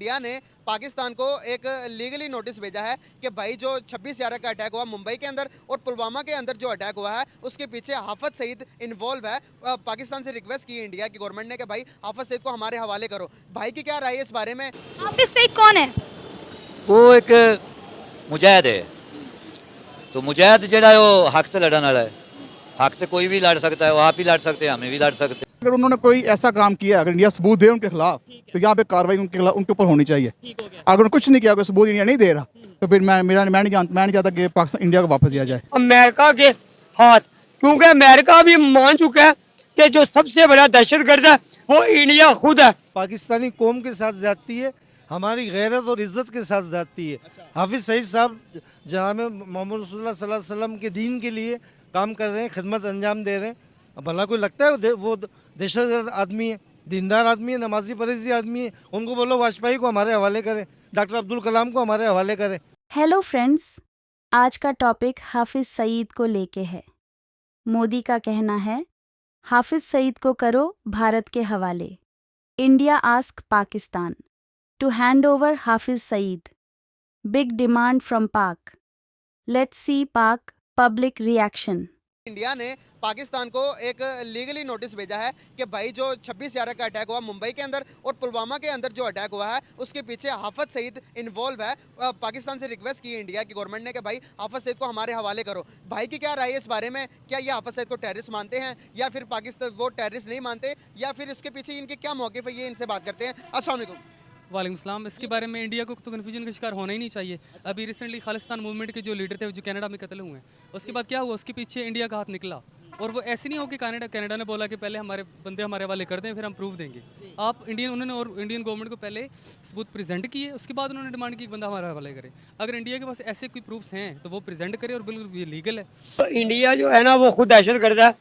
India ने पाकिस्तान को एक लीगली नोटिस भेजा है कि भाई जो 26/11 का अटैक हुआ मुंबई के अंदर और पुलवामा के अंदर जो अटैक हुआ है उसके पीछे हाफिज सईद इन्वॉल्व है। पाकिस्तान से रिक्वेस्ट की इंडिया की गवर्नमेंट ने कि भाई हाफिज सईद को हमारे हवाले करो। भाई की क्या राय है इस बारे में? हाफिज सईद कौन है? वो एक मुजाहिद है। तो मुजाहिद जड़ा है वो हक ते लड़न वाला है। हक ते कोई भी लड़ सकता है, वो आप ही लड़ सकते हैं, हमें भी लड़ सकते हैं। अगर उन्होंने कोई ऐसा काम किया, अगर इंडिया सबूत दे उनके खिलाफ, तो यहाँ पे कार्रवाई उनके खिलाफ उनके ऊपर होनी चाहिए। अगर उन्होंने कुछ नहीं किया, अगर सबूत इंडिया नहीं दे रहा, तो फिर मैं नहीं चाहता कि पाकिस्तान इंडिया को वापस दिया जाए। अमेरिका के हाथ, क्योंकि अमेरिका भी मान चुका है कि जो सबसे बड़ा दहशतगर्द है वो इंडिया खुद है। पाकिस्तानी कौम के साथ जाती है, हमारी गैरत और इज्जत के साथ जाती है। हाफिज सईद साहब जनाब मोहम्मद रसूलुल्लाह सल्लल्लाहु अलैहि वसल्लम के दीन के लिए काम कर रहे हैं, खिदमत अंजाम दे रहे हैं। भला कोई लगता है वो दहशतगर्द आदमी है? दीनदार आदमी है, नमाजी परहेजी आदमी है। उनको बोलो वाजपेयी को हमारे हवाले करें, डॉक्टर अब्दुल कलाम को हमारे हवाले करें। हेलो फ्रेंड्स, आज का टॉपिक हाफिज सईद को लेके है। मोदी का कहना है हाफिज सईद को करो भारत के हवाले। India ask Pakistan to hand over Hafiz Saeed. Big demand from Pak. Let's see Pak public reaction. India ने पाकिस्तान को एक लीगली नोटिस भेजा है कि भाई जो 26/11 का अटैक हुआ मुंबई के अंदर और पुलवामा के अंदर जो अटैक हुआ है उसके पीछे हाफिज सईद इन्वॉल्व है। पाकिस्तान से रिक्वेस्ट की इंडिया की गवर्नमेंट ने कि भाई हाफिज सईद को हमारे हवाले करो। भाई की क्या राय है इस बारे में? क्या ये हाफिज सईद को टेररिस्ट मानते हैं या फिर पाकिस्तान वो टेररिस्ट नहीं मानते, या फिर इसके पीछे इनके क्या मौक़िफ़ है, ये इनसे बात करते हैं। अस्सलाम वालेकुम। वालेकुम सलाम। इसके बारे में इंडिया को तो कन्फ्यूजन का शिकार होना ही नहीं चाहिए। अभी रिसेंटली खालिस्तान मूवमेंट के जो लीडर थे जो कनाडा में कत्ल हुए हैं, उसके बाद क्या हुआ, उसके पीछे इंडिया का हाथ निकला। और वो ऐसे नहीं हो कि कनाडा ने बोला कि पहले हमारे बंदे हमारे हवाले कर दें फिर हम प्रूफ देंगे। आप उन्होंने और इंडियन गवर्नमेंट को पहले सबूत प्रेजेंट किए, उसके बाद उन्होंने डिमांड की कि बंदा हमारे हवाले करे। अगर इंडिया के पास ऐसे कोई प्रूफ्स हैं तो वो प्रेजेंट करे और बिल्कुल ये लीगल है। तो इंडिया जो है ना वो खुद दहशतगर्द है।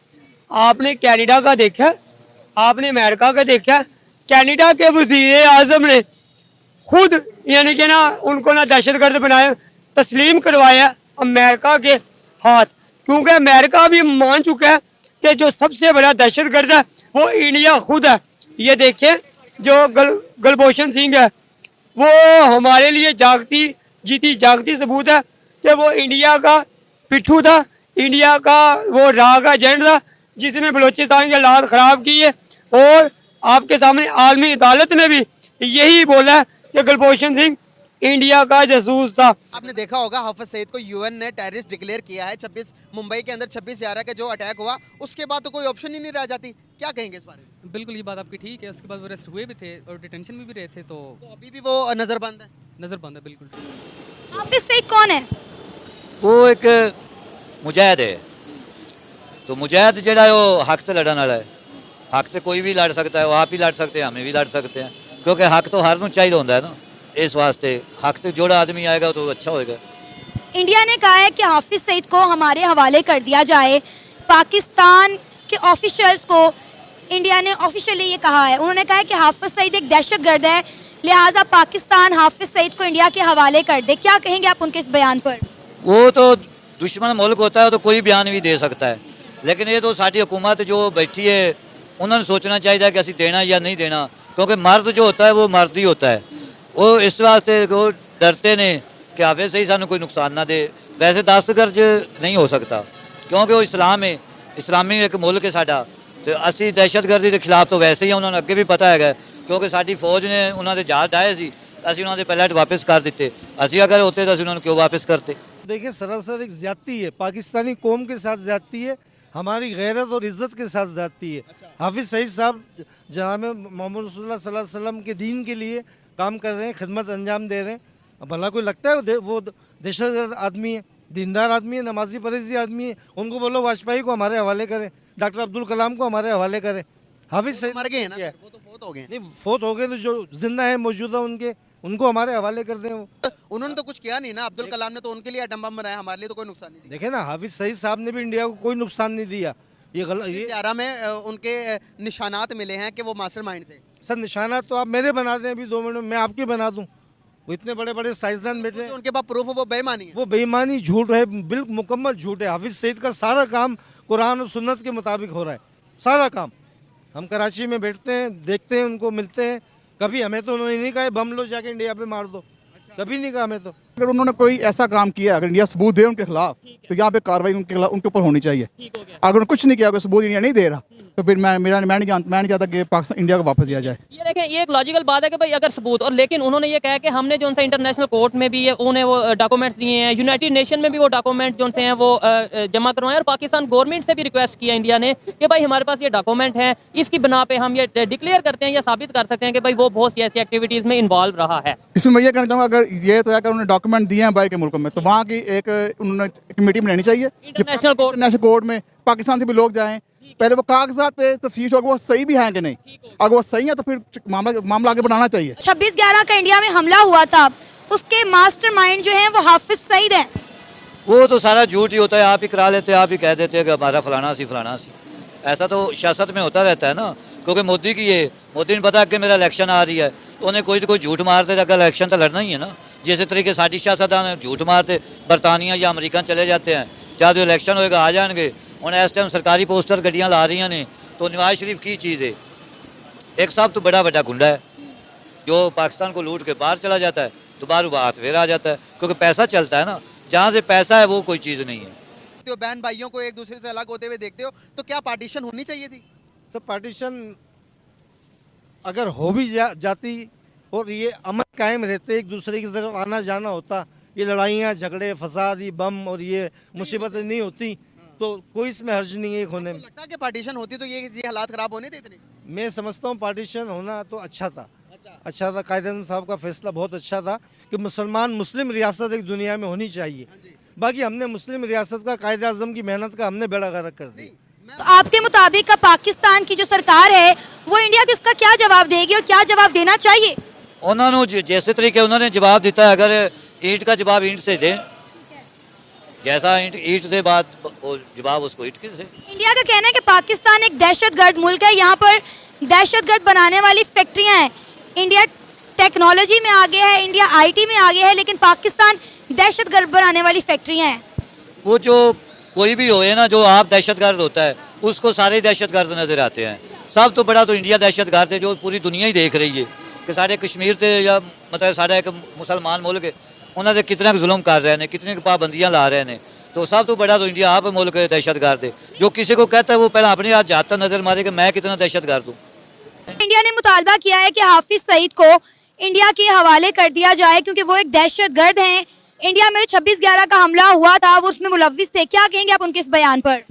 आपने कनाडा का देखा, आपने अमेरिका का देखा। कनाडा के वज़ीर आज़म ने खुद यानी कि ना उनको ना दहशतगर्द बनाया, तस्लीम करवाया अमेरिका के हाथ, क्योंकि अमेरिका भी मान चुका है कि जो सबसे बड़ा दहशतगर्द है वो इंडिया खुद है। ये देखें जो गुलभूषण सिंह है वो हमारे लिए जीती जागती सबूत है कि वो इंडिया का पिट्ठू था, इंडिया का वो राग एजेंट था जिसने बलूचिस्तान के हालात ख़राब किए। और आपके सामने आलमी अदालत ने भी यही बोला कि गुलभूषण सिंह इंडिया का जासूस था। आपने देखा होगा हाफिज सईद को यूएन ने टेररिस्ट डिक्लेयर किया है। 26 मुंबई के अंदर 26/11 का जो अटैक हुआ उसके बाद तो कोई ऑप्शन ही नहीं रह जाती। क्या कहेंगे इस बारे में? बिल्कुल ये बात आपकी ठीक है। उसके बाद वो अरेस्ट हुए भी थे और डिटेंशन में भी रहे थे, तो अभी भी वो नजरबंद है। नज़रबंद है बिल्कुल। हाफिज सईद कौन है? वो एक मुजाहिद है। तो मुजाहिद जड़ा है वो हक ते लड़न वाला है। हक ते कोई भी लड़ सकता है, वो आप ही लड़ सकते हैं, हमें भी लड़ सकते हैं, क्योंकि हक तो हर नूं चाहिए होता है ना। इस वास्ते हक ते जोड़ा आदमी आएगा तो अच्छा होएगा। इंडिया ने कहा है कि हाफिज सईद को हमारे हवाले कर दिया जाए। पाकिस्तान के ऑफिशियल्स को इंडिया ने ऑफिशियली ये कहा है, उन्होंने कहा है कि हाफिज सईद एक दहशतगर्द है, लिहाजा पाकिस्तान हाफिज सईद को इंडिया के हवाले कर दे। क्या कहेंगे आप उनके इस बयान पर? वो तो दुश्मन मुल्क होता है तो कोई बयान भी दे सकता है, लेकिन ये तो साडी हुकूमत जो बैठी है उन्होंने सोचना चाहिए कि असी देना या नहीं देना, क्योंकि मर्द जो होता है वो मर्द ही होता है। वो इस वास्ते वो डरते ने कि हाफिज सईद सानू कोई नुकसान ना दे। वैसे दस्तगर्ज नहीं हो सकता क्योंकि वो इस्लाम है, इस्लामी एक मुल्क है साडा। तो असी दहशतगर्दी के खिलाफ तो वैसे ही उन्होंने अगे भी पता है, क्योंकि साडी फौज ने उन्होंने जहाज डाए सी, असी उन्होंने पायलट वापस कर दिते। असी अगर होते तो असी उन्होंने क्यों वापस करते? देखिए सरासर एक ज्यादती है, पाकिस्तानी कौम के साथ ज्यादती है, हमारी गैरत और इज्जत के साथ जाती है। हाफिज सईद साहब जनाब मोहम्मद रसूलुल्लाह सल्लल्लाहु अलैहि वसल्लम के दीन के लिए काम कर रहे हैं, खिदमत अंजाम दे रहे हैं। भला कोई लगता है वो दहशतगर्द आदमी है? दीनदार आदमी है, नमाजी परहेजी आदमी है। उनको बोलो वाजपेयी को हमारे हवाले करें, डॉक्टर अब्दुल कलाम को हमारे हवाले करें। हाफिज सईद मर गए हैं ना, वो तो फोत हो गए। नहीं, फोत हो गए तो जो जिंदा है मौजूदा उनको हमारे हवाले कर दें। उन्होंने तो कुछ किया नहीं ना। अब्दुल कलाम ने तो उनके लिए एटम बम बनाया, हमारे लिए तो कोई नुकसान नहीं दिया। देखे ना, हाफिज सईद साहब ने भी इंडिया को कोई नुकसान नहीं दिया। ये गलत, ये 11 में उनके निशानात मिले हैं कि वो मास्टरमाइंड थे। सर निशाना तो आप मेरे बना दें, अभी 2 मिनट में मैं आपकी बना दूं। वो इतने बड़े बड़े साइंसदान बैठे हैं, उनके पास प्रूफ है, वो बेईमानी है। वो बेईमानी झूठ है, बिल्कुल मुकम्मल झूठ है। हाफिज सईद का सारा काम कुरान और सुन्नत के मुताबिक हो रहा है, सारा काम। हम कराची में बैठते हैं, देखते हैं, उनको मिलते हैं, कभी हमें तो उन्होंने नहीं कहा बम लो जाके इंडिया पे मार दो, कभी नहीं कहा हमें तो। अगर उन्होंने कोई ऐसा काम किया, अगर इंडिया सबूत दे उनके खिलाफ, तो यहाँ पे कार्रवाई उनके खिलाफ उनके ऊपर होनी चाहिए। अगर उन्होंने कुछ नहीं किया, कोई सबूत इंडिया नहीं दे रहा, तो फिर मैं नहीं चाहता कि पाकिस्तान इंडिया को वापस दिया जाए। ये देखें, ये एक लॉजिकल बात है कि भाई अगर सबूत, और लेकिन उन्होंने ये कहा कि हमने जो उनसे इंटरनेशनल कोर्ट में भी उन्हें वो डॉक्यूमेंट्स दिए हैं, यूनाइटेड नेशन में भी वो डॉक्यूमेंट जो उनसे हैं वो जमा करवाएं, और पाकिस्तान गवर्नमेंट से भी रिक्वेस्ट किया इंडिया ने कि भाई हमारे पास ये डॉक्यूमेंट है, इसकी बिना पे हम ये डिक्लेयर करते हैं या साबित कर सकते हैं कि भाई वो बहुत सी ऐसी एक्टिविटीज़ में इन्वॉल्व रहा है। इसमें मैं ये कहना चाहूँगा, अगर ये तो है कि उन्होंने डॉक्यूमेंट दिए हैं बाहर के मुल्कों में, तो वहाँ की एक उन्होंने कमेटी बनानी चाहिए इंटरनेशनल कोर्ट में, पाकिस्तान से भी लोग जाएं, पहले वो कागजात पे तफ्तीश हो कि वो सही भी हैं कि नहीं। अगर वो सही है तो फिर मामला आगे बढ़ाना चाहिए। 26/11 का इंडिया में हमला हुआ था, उसके मास्टरमाइंड जो हैं वो हाफिज सईद हैं। वो तो सारा झूठ ही होता है, आप ही करा लेते हैं, आप ही कह देते हैं कि हमारा फलाना सी। ऐसा तो सियासत में होता रहता है ना, क्योंकि मोदी ने पता कि मेरा इलेक्शन आ रही है, तो उन्हें कोई तो कोई झूठ मारते, अगर इलेक्शन तो लड़ना ही है ना। जिस तरीके साड़ी सियासतदान झूठ मारते, बरतानिया या अमेरिका चले जाते हैं, जब जो इलेक्शन होएगा आ जाएंगे। उन इस टाइम सरकारी पोस्टर गड्डियाँ ला रही ने, तो नवाज शरीफ की चीज़ है, एक साहब तो बड़ा गुंडा है जो पाकिस्तान को लूट के बाहर चला जाता है, दोबारा बात फिर आ जाता है, क्योंकि पैसा चलता है ना, जहाँ से पैसा है वो कोई चीज़ नहीं है। तो बहन भाइयों को एक दूसरे से अलग होते हुए देखते हो, तो क्या पार्टीशन होनी चाहिए थी? सब पार्टीशन अगर हो भी जाती और ये अमन कायम रहते, एक दूसरे की तरफ आना जाना होता, ये लड़ाइयाँ झगड़े फसाद ये बम और ये मुसीबतें नहीं होती, तो कोई इसमें हर्ज नहीं है होने में। लगता है कि पार्टीशन होती तो ये हालात खराब होने थे इतने? मैं समझता हूँ पार्टीशन होना तो अच्छा था। कायदे-ए-आज़म साहब का फैसला बहुत अच्छा था कि मुस्लिम रियासत एक दुनिया में होनी चाहिए। बाकी हमने मुस्लिम रियासत का कायदे-ए-आज़म की मेहनत का हमने बेड़ा गर्क कर दी। तो आपके मुताबिक का पाकिस्तान की जो सरकार है वो इंडिया को इसका क्या जवाब देगी और क्या जवाब देना चाहिए? उन्होंने जैसे तरीके उन्होंने जवाब दिता है, अगर ईंट का जवाब ईंट से दें, जैसा ईंट से बात जवाब उसको ईंट से। इंडिया का कहना है कि पाकिस्तान एक दहशतगर्द मुल्क है, यहाँ पर दहशतगर्द बनाने वाली फैक्ट्रियाँ हैं। इंडिया टेक्नोलॉजी में आगे है, इंडिया IT में आगे है, लेकिन पाकिस्तान दहशतगर्द बनाने वाली फैक्ट्रियाँ हैं। वो जो कोई भी होए ना, जो आप दहशतगर्द होता है उसको सारे दहशतगर्द नजर आते हैं। सब तो बड़ा तो इंडिया दहशतगर्द है, जो पूरी दुनिया ही देख रही है कि साढ़े कश्मीर से या मतलब साढ़ा एक मुसलमान मुल्क है, उन्होंने कितना जुल्म कर रहे हैं, कितनी पाबंदियाँ ला रहे हैं, तो सब तो बड़ा तो इंडिया आप मुल्क दहशतगर्द है। जो किसी को कहता है वो पहले अपने हाथ जाता नजर मारे कि मैं कितना दहशतगर्द हूँ। इंडिया ने मुतालबा किया है कि हाफिज सईद को इंडिया के हवाले कर दिया जाए, क्योंकि वो एक दहशतगर्द हैं। इंडिया में 26/11 का हमला हुआ था, वो उसमें मुलव्विस थे। क्या कहेंगे आप उनके इस बयान पर?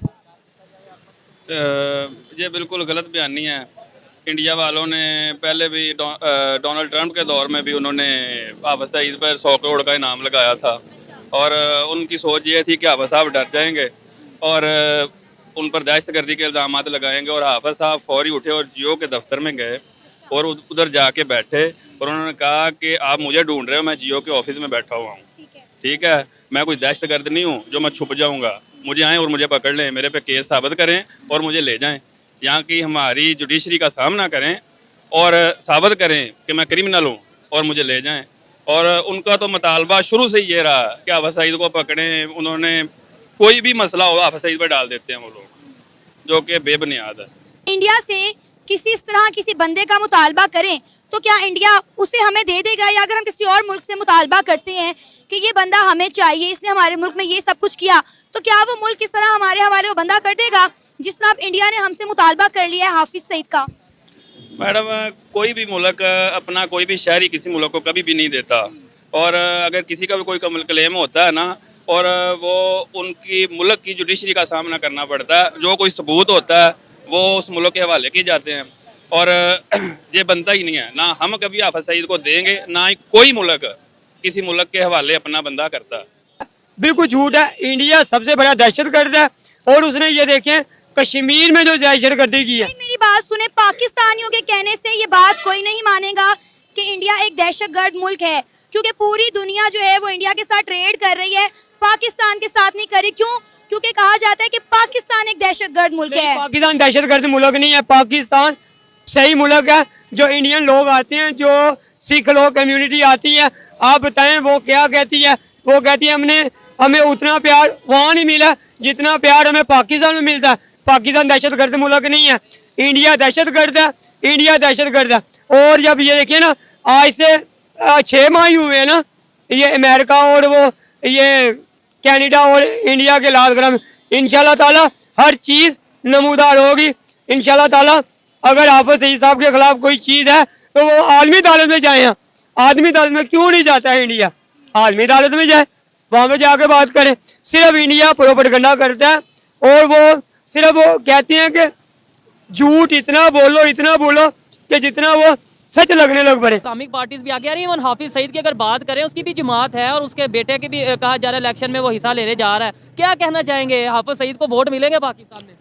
ये बिल्कुल गलत बयानी है। इंडिया वालों ने पहले भी डोनाल्ड ट्रंप के दौर में भी उन्होंने हाफिज सईद पर 100 करोड़ का इनाम लगाया था, और उनकी सोच ये थी कि हाफिज साहब डर जाएंगे और उन पर दहशतगर्दी के इल्ज़ाम लगाएंगे। और हाफिज साहब फौरी उठे और जियो के दफ्तर में गए और उधर जाके बैठे, और उन्होंने कहा कि आप मुझे ढूंढ रहे हो, मैं जियो के ऑफिस में बैठा हुआ हूँ, ठीक है, मैं कोई दहशतगर्द नहीं हूँ जो मैं छुप जाऊँगा, मुझे आएँ और मुझे पकड़ लें, मेरे पे केस साबित करें और मुझे ले जाएँ, यहाँ की हमारी जुडिशरी का सामना करें और साबित करें कि मैं क्रिमिनल हूँ और मुझे ले जाएं। और उनका तो मुतालबा शुरू से ये रहा कि हाफिज सईद को पकड़ें। उन्होंने कोई भी मसला हो हाफिज सईद पर डाल देते हैं वो लोग, जो कि बेबुनियाद है। इंडिया से किसी बंदे का मुतालबा करें तो क्या इंडिया उसे हमें दे देगा, या अगर हम किसी और मुल्क से मुतालबा करते हैं कि ये बंदा हमें चाहिए, इसने हमारे मुल्क में ये सब कुछ किया, तो क्या वो मुल्क इस तरह हमारे हवाले वो बंदा कर देगा जिस तरह अब इंडिया ने हमसे मुतालबा कर लिया है हाफिज सईद का? मैडम, कोई भी मुल्क अपना कोई भी शहरी किसी मुल्क को कभी भी नहीं देता, और अगर किसी का भी कोई क्लेम होता है ना, और वो उनकी मुल्क की जुडिशरी का सामना करना पड़ता है, जो कोई सबूत होता है वो उस मुल्क के हवाले किए जाते हैं, और ये बनता ही नहीं है। ना हम कभी हाफिज सईद को देंगे, ना ही कोई मुल्क किसी मुल्क के हवाले अपना बंदा करता है। बिल्कुल झूठ है। इंडिया सबसे बड़ा दहशतगर्द है, और उसने ये देखें कश्मीर में जो दहशतगर्दी की है। मेरी बात सुने, पाकिस्तानियों के कहने से ये बात कोई नहीं मानेगा कि इंडिया एक दहशतगर्द मुल्क है, क्योंकि पूरी दुनिया जो है वो इंडिया के साथ ट्रेड कर रही है, पाकिस्तान के साथ नहीं करी। क्यों? क्योंकि कहा जाता है कि पाकिस्तान एक दहशतगर्द मुल्क है। पाकिस्तान दहशतगर्द मुल्क नहीं है, पाकिस्तान सही मुल्क है। जो इंडियन लोग आते हैं, जो सिख लोग कम्युनिटी आती है, आप बताएं वो क्या कहती है? वो कहती है हमें उतना प्यार वहाँ नहीं मिला जितना प्यार हमें पाकिस्तान में मिलता है। पाकिस्तान दहशतगर्द मुल्क नहीं है, इंडिया दहशतगर्द है, इंडिया दहशतगर्द है। और जब ये देखिए ना, आज से 6 माह ही हुए हैं ना, ये अमेरिका और वो ये कनाडा और इंडिया के लालग्राम, इंशाल्लाह ताला हर चीज़ नमूदार होगी इंशाल्लाह ताला। अगर हाफिज सईद साहब के खिलाफ कोई चीज़ है तो वो आलमी अदालत में जाए। आदमी अदालत में क्यों नहीं जाता है इंडिया? आलमी अदालत में जाए, वहाँ पे जाके बात करें। सिर्फ इंडिया प्रोपेगेंडा करता है और वो सिर्फ वो कहते हैं कि झूठ इतना बोलो कि जितना वो सच लगने लग पड़े। इस्लामिक पार्टीज भी आगे आ रही है। हाफिज सईद की अगर बात करें, उसकी भी जमात है और उसके बेटे की भी कहा जा रहा है इलेक्शन में वो हिस्सा लेने जा रहा है। क्या कहना चाहेंगे, हाफिज सईद को वोट मिलेंगे पाकिस्तान में?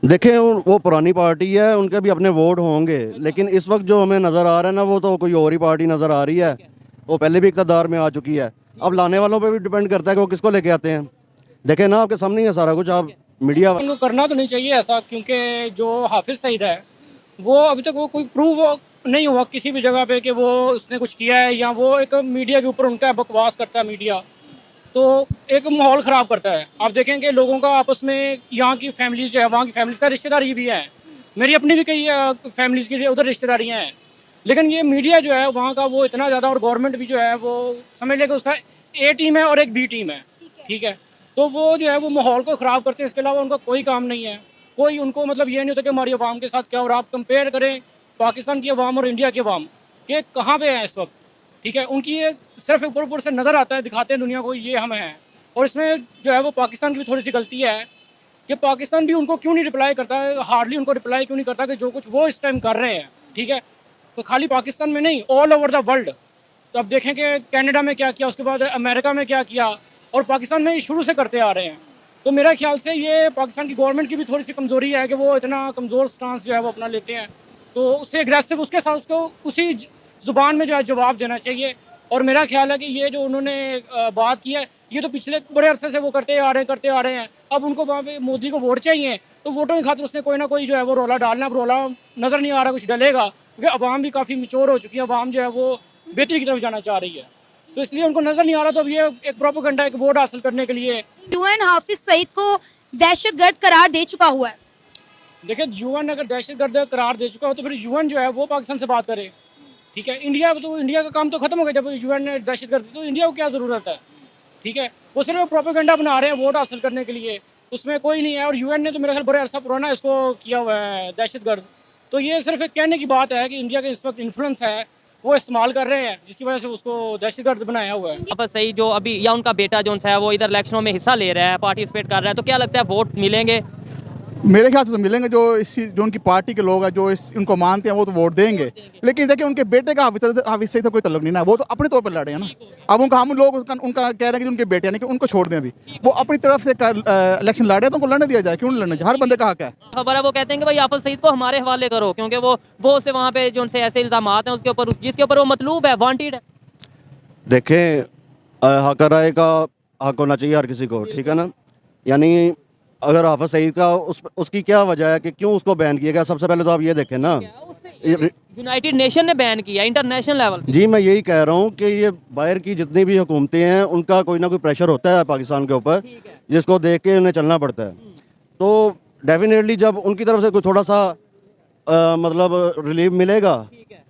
देखें, वो पुरानी पार्टी है, उनके भी अपने वोट होंगे, लेकिन इस वक्त जो हमें नज़र आ रहा है ना, वो तो कोई और ही पार्टी नज़र आ रही है। वो पहले भी इक़्तिदार में आ चुकी है। अब लाने वालों पे भी डिपेंड करता है कि वो किसको लेके आते हैं। देखें ना, आपके सामने ही है सारा कुछ। आप मीडिया उनको करना तो नहीं चाहिए ऐसा, क्योंकि जो हाफिज सईद है वो अभी तक वो कोई प्रूव नहीं हुआ किसी भी जगह पे कि वो उसने कुछ किया है, या वो एक मीडिया के ऊपर उनका बकवास करता है मीडिया, तो एक माहौल ख़राब करता है। आप देखें कि लोगों का आपस में, यहाँ की फैमिलीज जो है, वहाँ की फैमिलीज का रिश्तेदारी भी है, मेरी अपनी भी कई फैमिलीज़ की उधर रिश्तेदारियाँ हैं, लेकिन ये मीडिया जो है वहाँ का वो इतना ज़्यादा, और गवर्नमेंट भी जो है वो समझ लेगा उसका ए टीम है और एक बी टीम है, ठीक है। तो वो जो है वो माहौल को ख़राब करते हैं, इसके अलावा उनका कोई काम नहीं है। कोई उनको मतलब ये नहीं होता कि हमारी आवाम के साथ क्या। और आप कंपेयर करें पाकिस्तान की आवाम और इंडिया की आवाम कि कहाँ पे है इस वक्त, ठीक है। उनकी ये सिर्फ ऊपर से नज़र आता है, दिखाते हैं दुनिया को ये हम हैं। और इसमें जो है वो पाकिस्तान की भी थोड़ी सी गलती है कि पाकिस्तान भी उनको क्यों नहीं रिप्लाई करता है, हार्डली उनको रिप्लाई क्यों नहीं करता कि जो कुछ वो इस टाइम कर रहे हैं, ठीक है। तो खाली पाकिस्तान में नहीं, ऑल ओवर द वर्ल्ड। तो अब देखें कि कनाडा में क्या किया, उसके बाद अमेरिका में क्या किया, और पाकिस्तान में शुरू से करते आ रहे हैं। तो मेरा ख्याल से ये पाकिस्तान की गवर्नमेंट की भी थोड़ी सी कमज़ोरी है कि वो इतना कमज़ोर स्टांस जो है वो अपना लेते हैं। तो उससे एग्रेसिव उसके साथ उसको उसी ज़ुबान में जो है जवाब देना चाहिए। और मेरा ख्याल है कि ये जो उन्होंने बात की है, ये तो पिछले बड़े अरसे से वो करते आ रहे हैं। अब उनको वहाँ पे मोदी को वोट चाहिए, तो वोटों की खातिर उसने कोई ना कोई जो है वो रोला डालना। अब रोला नज़र नहीं आ रहा कुछ डलेगा, क्योंकि अवाम भी काफ़ी मिच्योर हो चुकी है, अवाम जो है वो बेहतरी की तरफ जाना चाह रही है, तो इसलिए उनको नज़र नहीं आ रहा। तो अब ये एक प्रोपेगेंडा, एक वोट हासिल करने के लिए यूएन हाफिज सईद को दहशतगर्द करार दे चुका हुआ है। देखिए, यूएन अगर दहशतगर्द करार दे चुका हो तो फिर यूएन जो है वो पाकिस्तान से बात करे, ठीक है। इंडिया का काम तो खत्म हो गया जब यूएन ने दहशतगर्द, तो इंडिया को क्या ज़रूरत है, ठीक है। वो सिर्फ प्रोपेगेंडा बना रहे हैं वोट हासिल करने के लिए, उसमें कोई नहीं है। और यूएन ने तो मेरा ख्याल बड़े अरसा पुराना इसको किया हुआ है दहशतगर्द। तो ये सिर्फ एक कहने की बात है कि इंडिया का इस वक्त इन्फ्लुएंस है, वो इस्तेमाल कर रहे हैं, जिसकी वजह से उसको दहशतगर्द बनाया हुआ है। हाफिज सईद जो अभी, या उनका बेटा जो है वो इधर इलेक्शनों में हिस्सा ले रहा है, पार्टिसिपेट कर रहा है, तो क्या लगता है वोट मिलेंगे? मेरे ख्याल से तो मिलेंगे। जो उनकी पार्टी के लोग हैं, जो उनको मानते हैं, वो तो वोट देंगे। लेकिन देखिए, उनके बेटे का हाफिज सईद से कोई तल्लुक नहीं ना, वो तो अपने तौर पर लड़े हैं ना। अब हम लोग उनका कह रहे हैं कि उनके बेटे यानी कि उनको छोड़ दें। अभी वो अपनी तरफ से इलेक्शन लड़े, तो उनको लड़ने दिया जाए, क्यों नहीं लड़ने चाहिए? हर बंदे का हक है। खबर है वो कहते हैं कि भाई हाफिज सईद को हमारे हवाले करो, क्योंकि वो बहुत से वहाँ पे जो उनसे ऐसे इल्जाम हैं उसके ऊपर, जिसके ऊपर वो मतलूब है, वांटेड है। देखें, हक राय का हक होना चाहिए हर किसी को, ठीक है ना। यानी अगर हाफिज सईद का उसकी क्या वजह है कि क्यों उसको बैन किया गया? सबसे पहले तो आप ये देखें ना, यूनाइटेड नेशन ने बैन किया इंटरनेशनल लेवल। जी, मैं यही कह रहा हूँ कि ये बाहर की जितनी भी हुकूमतें हैं, उनका कोई ना कोई प्रेशर होता है पाकिस्तान के ऊपर, जिसको देख के उन्हें चलना पड़ता है। तो डेफिनेटली जब उनकी तरफ से कोई थोड़ा सा मतलब रिलीफ मिलेगा,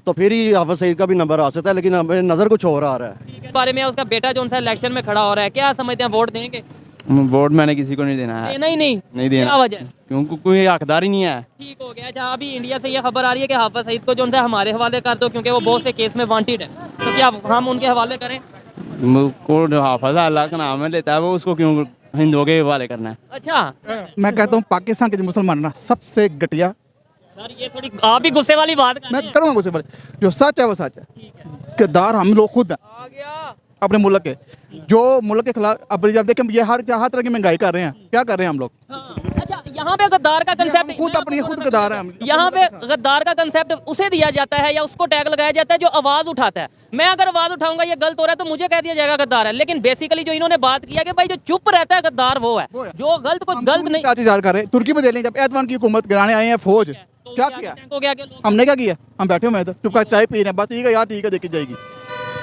तो फिर ही हाफिज सईद का भी नंबर आ सकता है। लेकिन हमें नज़र कुछ और आ रहा है। इस बारे में उसका बेटा जो उनसे इलेक्शन में खड़ा हो रहा है, क्या समझते हैं वोट देंगे? वोट मैंने किसी को नहीं देना है। देना ही नहीं देना। क्या वजह? क्योंकि कोई हकदार ही नहीं है। ठीक हो गया। अच्छा, अभी इंडिया से ये खबर आ रही है कि हाफिज सईद को जो उनसे हमारे हवाले कर दो, क्योंकि वो बहुत से केस में वांटेड है, तो क्या हम उनके हवाले करें? हाफिज अल्लाह का नाम है लेता है, वो उसको क्यों हिंदुओं के हवाले करना है? अच्छा, मैं कहता हूँ पाकिस्तान के जो मुसलमान ना, सबसे घटिया। सर ये थोड़ी आप भी गुस्से वाली बात कर रहे हैं। मैं करूँगा गुस्से वाली, जो सच है वो सच है। किरदार हम लोग खुद हैं अपने मुल्क के, जो मुल्क के खिलाफ। अब जब देखें ये हर तरह की महंगाई कर रहे हैं, क्या कर रहे हैं हम लोग? अच्छा, यहाँ पे गद्दार का कंसेप्ट खुद गद्दार है। यहाँ पे गद्दार का कंसेप्ट उसे दिया जाता है या उसको टैग लगाया जाता है जो आवाज उठाता है। मैं अगर आवाज उठाऊंगा ये गलत हो रहा है तो मुझे कह दिया जाएगा गद्दार है। लेकिन बेसिकली जो इन्होंने बात किया कि भाई जो चुप रहता है गद्दार वो है, जो गलत को गलत नहीं। कर रहे हैं तुर्की में दे लें, जब एर्दोगान की हुकूमत गिराने आए हैं फौज, क्या किया? हमने क्या किया? हम बैठे हुए हैं, तो चुपका चाय पी रहे हैं, बस ठीक है यार, ठीक है, देखी जाएगी।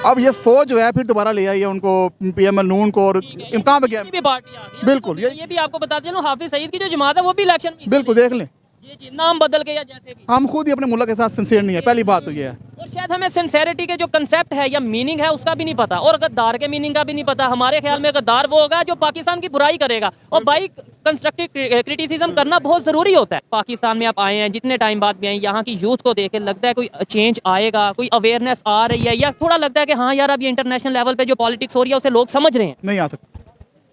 अब ये फौज जो है फिर दोबारा ले आई है उनको, पीएमएल नून को, और कहाँ पे गया? भी पार्टी आ गई। बिल्कुल ये भी आपको बता दें, हाफिज सईद की जो जमात है वो भी इलेक्शन में, बिल्कुल देख लें, जी जी, नाम बदल के या जैसे भी। हम खुद ही अपने मुल्क के साथ सिंसियर नहीं है, पहली बात तो ये है। और शायद हमें सिंसेरिटी के जो कंसेप्ट है या मीनिंग है उसका भी नहीं पता, और गद्दार के मीनिंग का भी नहीं पता। हमारे ख्याल में गद्दार वो होगा जो पाकिस्तान की बुराई करेगा, और भाई कंस्ट्रक्टिव क्रिटिसिज्म करना बहुत ज़रूरी होता है। पाकिस्तान में आप आए हैं, जितने टाइम बाद भी आए, यहाँ की यूथ को देख के लगता है कोई चेंज आएगा, कोई अवेयरनेस आ रही है, या थोड़ा लगता है कि हाँ यार अब ये इंटरनेशनल लेवल पे जो पॉलिटिक्स हो रही है उसे लोग समझ रहे हैं? नहीं आ सकते,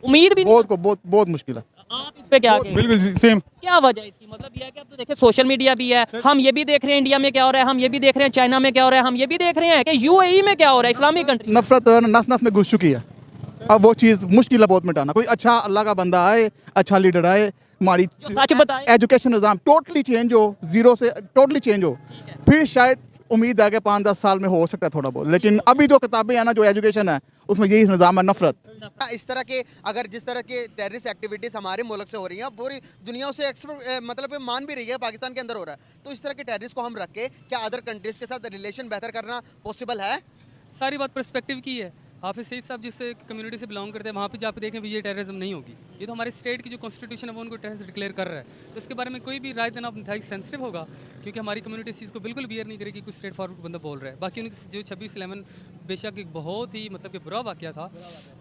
उम्मीद भी नहीं। बहुत मुश्किल है। आप इस पे क्या कहेंगे? बिल्कुल सेम। क्या वजह है इसकी? मतलब ये है कि अब तो देखिए सोशल मीडिया भी है, हम ये भी देख रहे हैं इंडिया में क्या हो रहा है, हम ये भी देख रहे हैं चाइना में क्या हो रहा है, हम ये भी देख रहे हैं कि यूएई में क्या हो रहा है, इस्लामिक कंट्री। नफरत नस नस में घुस चुकी है, अब वो चीज़ मुश्किल है बहुत मिटाना। कोई अच्छा अल्लाह का बंदा आए, अच्छा लीडर आए, हमारी सच बताए, एजुकेशन निज़ाम टोटली चेंज हो, जीरो से टोटली चेंज हो, फिर शायद उम्मीद है कि 5-10 साल में हो सकता है थोड़ा बहुत। लेकिन अभी जो किताबें हैं ना, जो एजुकेशन है, उसमें यही निज़ाम है, नफरत। इस तरह के अगर जिस तरह के टेररिस्ट एक्टिविटीज़ हमारे मुल्क से हो रही हैं, पूरी दुनिया से मतलब मान भी रही है पाकिस्तान के अंदर हो रहा है, तो इस तरह के टेररिस्ट को हम रख के क्या अदर कंट्रीज़ के साथ रिलेशन बेहतर करना पॉसिबल है? सारी बात पर्सपेक्टिव की है। हाफिज़ सईद साहब जिस कम्युनिटी से बिलोंग करते हैं वहाँ पे जाके देखें भी ये टेररिज्म नहीं होगी। ये तो हमारे स्टेट की जो कॉन्स्टिट्यूशन है वो उनको टेररिस्ट डिक्लेयर कर रहा है, तो इसके बारे में कोई भी राय देना बहुत सेंसिटिव होगा, क्योंकि हमारी कम्युनिटी इस चीज़ को बिल्कुल बियर नहीं करेगी कुछ स्ट्रेट फॉरवर्ड बंदा बोल रहा है। बाकी उनकी जो 26/11 बेशक एक बहुत ही मतलब कि बुरा वाक़या था,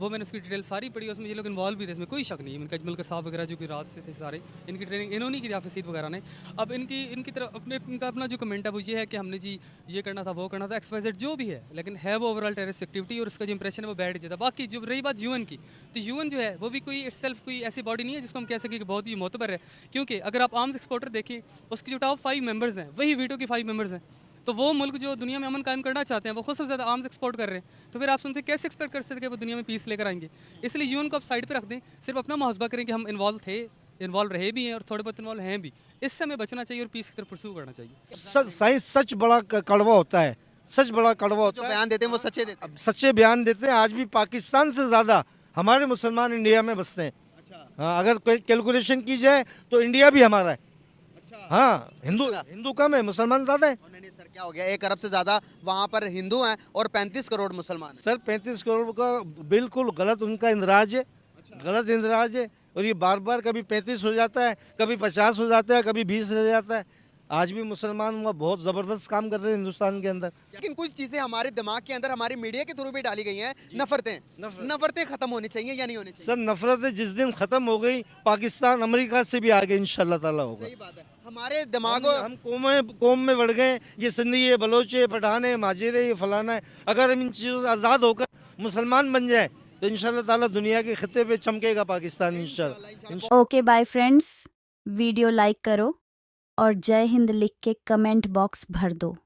वो मैंने उसकी डिटेल सारी पढ़ी, उसमें ये लोग इन्वॉल्व भी थे, इसमें कोई शक नहीं है। इनका अजमल कसाब वगैरह जो कि रात से थे सारे, इनकी ट्रेनिंग इन्होंने की हाफिज़ सईद वगैरह ने। अब इनकी तरफ इनका अपना जो कमेंट है वो ये है कि हमने जी ये करना था, वो करना था, XYZ जो भी है, लेकिन है वो ओवरऑल टेररिस्ट एक्टिविटी, और उसका जो इंप्रेशन है वो बैठ जाता। बाकी जो रही बात यूएन की, तो यूएन जो है वो भी कोई इटसेल्फ कोई ऐसी बॉडी नहीं है जिसको हम कह सकें कि बहुत ही मोतबर है, क्योंकि अगर आप आर्म्स एक्सपोर्टर देखें, उसकी जो टॉप 5 मेंबर्स हैं वही वीटो के 5 मेंबर्स हैं। तो वो मुल्क जो दुनिया में अमन कायम करना चाहते हैं वो खुद सबसे ज़्यादा आर्म्स एक्सपोर्ट कर रहे हैं, तो फिर आप उनसे कैसे एक्सपेक्ट कर सकते हैं कि वो दुनिया में पीस लेकर आएंगे? इसलिए यूएन को आप साइड पर रख दें, सिर्फ अपना मुहासबा करें कि हम इन्वॉल्व रहे भी हैं और थोड़े बहुत इन्वॉल्व हैं भी। इससे हमें बचना चाहिए और पीस की तरफ परस्यू करना चाहिए। साइंस सच बड़ा कड़वा होता है, सच बड़ा कड़वा होता है। बयान देते हैं वो सच्चे देते हैं, सच्चे बयान देते हैं। आज भी पाकिस्तान से ज़्यादा हमारे मुसलमान इंडिया में बसते हैं। हाँ, अगर कोई कैलकुलेशन की जाए तो इंडिया भी हमारा है। हाँ, हिंदू कम है, मुसलमान ज़्यादा है। नहीं सर, क्या हो गया, 1 अरब से ज़्यादा वहाँ पर हिंदू हैं और 35 करोड़ मुसलमान हैं। सर 35 करोड़ का बिल्कुल गलत उनका इंदराज है, गलत इंदराज है। और ये बार बार कभी 35 हो जाता है, कभी 50 हो जाता है, कभी 20 हो जाता है। आज भी मुसलमान वहाँ बहुत ज़बरदस्त काम कर रहे हैं हिंदुस्तान के अंदर। लेकिन कुछ चीज़ें हमारे दिमाग के अंदर हमारी मीडिया के थ्रू भी डाली गई हैं, नफरतें खत्म होनी चाहिए या नहीं होनी चाहिए? सर नफरतें जिस दिन ख़त्म हो गई, पाकिस्तान अमेरिका से भी आगे इंशाल्लाह ताला होगा। सही बात है। हमारे दिमागों हम कौम में बढ़ गए, ये सिंधी है, बलोच है, पठान है, माजिर है, ये फलाना है। अगर हम इन चीज़ों से आज़ाद होकर मुसलमान बन जाए तो इंशाल्लाह ताला दुनिया के खित्ते पे चमकेगा पाकिस्तान इंशाल्लाह। Okay bye friends, video like करो और जय हिंद लिख के कमेंट बॉक्स भर दो।